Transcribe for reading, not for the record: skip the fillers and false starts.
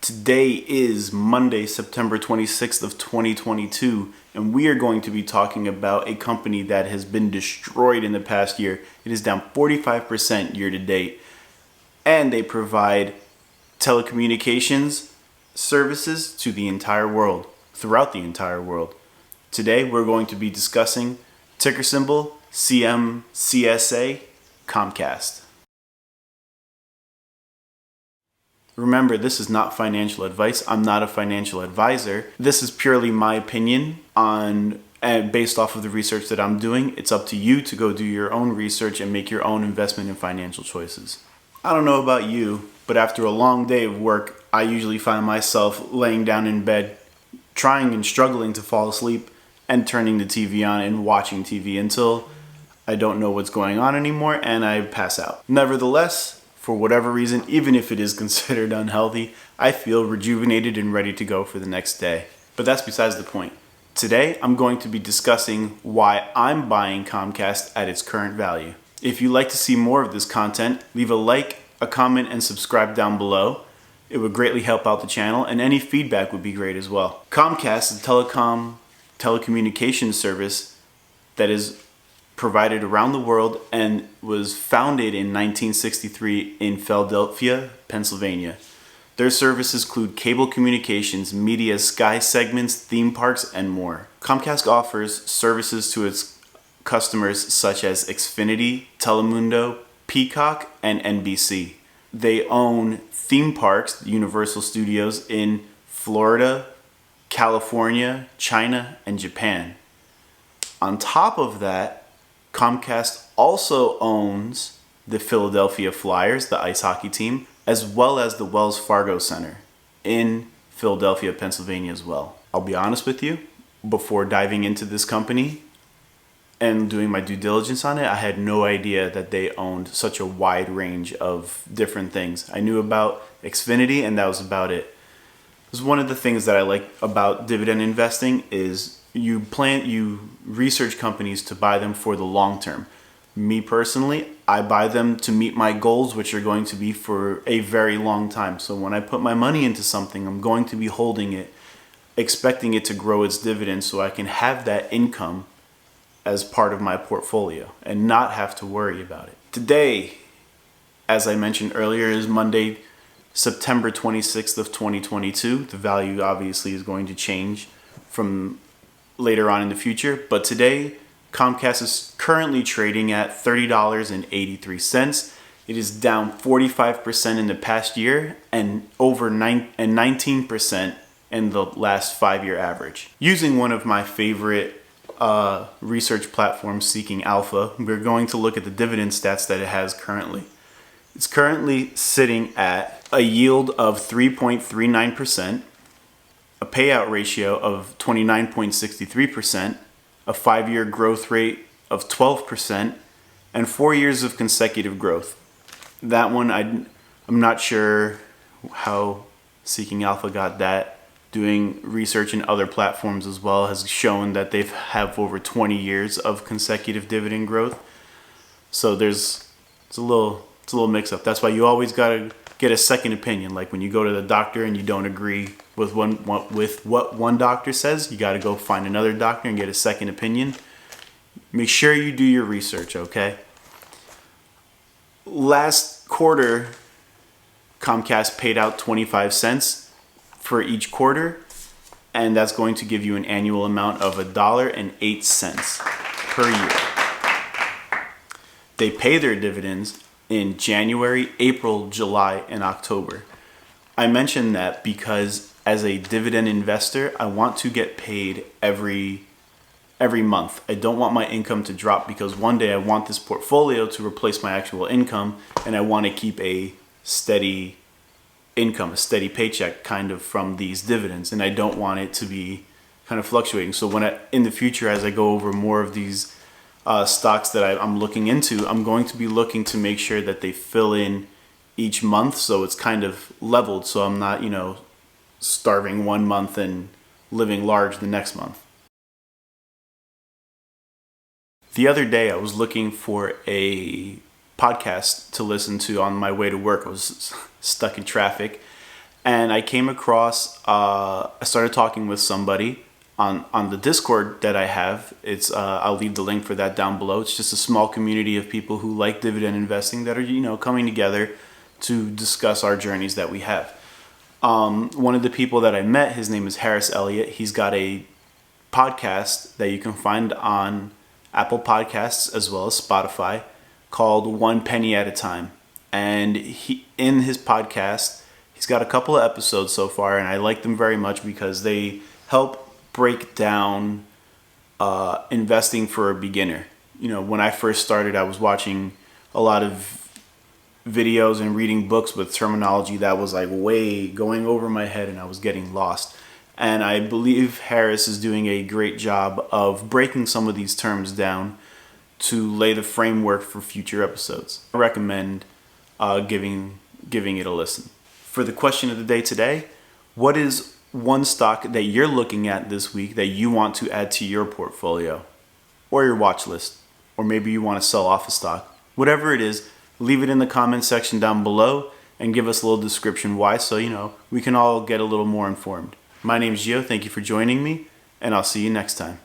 Today is Monday, September 26th of 2022, and we are going to be talking about a company that has been destroyed in the past year. It is down 45% year to date, and they provide telecommunications services to the entire world, throughout the entire world. Today we're going to be discussing ticker symbol CMCSA, Comcast. Remember, this is not financial advice. I'm not a financial advisor. This is purely my opinion and based off of the research that I'm doing. It's up to you to go do your own research and make your own investment and financial choices. I don't know about you, but after a long day of work, I usually find myself laying down in bed, trying and struggling to fall asleep and turning the TV on and watching TV until I don't know what's going on anymore and I pass out. Nevertheless, for whatever reason, even if it is considered unhealthy, I feel rejuvenated and ready to go for the next day. But that's besides the point. Today, I'm going to be discussing why I'm buying Comcast at its current value. If you'd like to see more of this content, leave a like, a comment, and subscribe down below. It would greatly help out the channel, and any feedback would be great as well. Comcast is a telecommunications service that is provided around the world and was founded in 1963 in Philadelphia, Pennsylvania. Their services include cable communications, media, Sky segments, theme parks, and more. Comcast offers services to its customers such as Xfinity, Telemundo, Peacock, and NBC. They own theme parks, Universal Studios, in Florida, California, China, and Japan. On top of that, Comcast also owns the Philadelphia Flyers, the ice hockey team, as well as the Wells Fargo Center in Philadelphia, Pennsylvania as well. I'll be honest with you, before diving into this company and doing my due diligence on it, I had no idea that they owned such a wide range of different things. I knew about Xfinity and that was about it. Because one of the things that I like about dividend investing is you research companies to buy them for the long term. Me personally, I buy them to meet my goals, which are going to be for a very long time. So when I put my money into something, I'm going to be holding it, expecting it to grow its dividends so I can have that income as part of my portfolio and not have to worry about it. Today, as I mentioned earlier, is Monday, September 26th of 2022. The value obviously is going to change from later on in the future, but today Comcast is currently trading at $30.83. It is down 45% in the past year and over 19% in the last 5-year average. Using one of my favorite research platforms, Seeking Alpha, we're going to look at the dividend stats that it has currently. It's currently sitting at a yield of 3.39%, a payout ratio of 29.63%, a 5-year growth rate of 12%, and 4 years of consecutive growth. That one, I'm not sure how Seeking Alpha got that. Doing research in other platforms as well has shown that they have over 20 years of consecutive dividend growth. So it's a little mix up. That's why you always gotta get a second opinion. Like when you go to the doctor and you don't agree with what one doctor says, you got to go find another doctor and get a second opinion. Make sure you do your research, okay? Last quarter, Comcast paid out 25 cents for each quarter, and that's going to give you an annual amount of $1.08 per year. They pay their dividends in January, April, July, and October. I mention that because as a dividend investor, I want to get paid every month. I don't want my income to drop because one day I want this portfolio to replace my actual income, and I want to keep a steady income, a steady paycheck kind of from these dividends, and I don't want it to be kind of fluctuating. So in the future, as I go over more of these stocks that I'm looking into, I'm going to be looking to make sure that they fill in each month so it's kind of leveled, so I'm not, starving one month and living large the next month. The other day I was looking for a podcast to listen to on my way to work. I was stuck in traffic And I came across, I started talking with somebody on the Discord that I have. It's I'll leave the link for that down below. It's just a small community of people who like dividend investing that are coming together to discuss our journeys that we have. One of the people that I met, his name is Harris Elliott. He's got a podcast that you can find on Apple Podcasts as well as Spotify called One Penny at a Time. And in his podcast, he's got a couple of episodes so far, and I like them very much because they help break down investing for a beginner. When I first started, I was watching a lot of videos and reading books with terminology that was like way going over my head, and I was getting lost. And I believe Harris is doing a great job of breaking some of these terms down to lay the framework for future episodes. I recommend giving it a listen. For the question of the day today, what is one stock that you're looking at this week that you want to add to your portfolio or your watch list? Or maybe you want to sell off a stock. Whatever it is, leave it in the comment section down below and give us a little description why, so we can all get a little more informed. My name is Gio. Thank you for joining me, and I'll see you next time.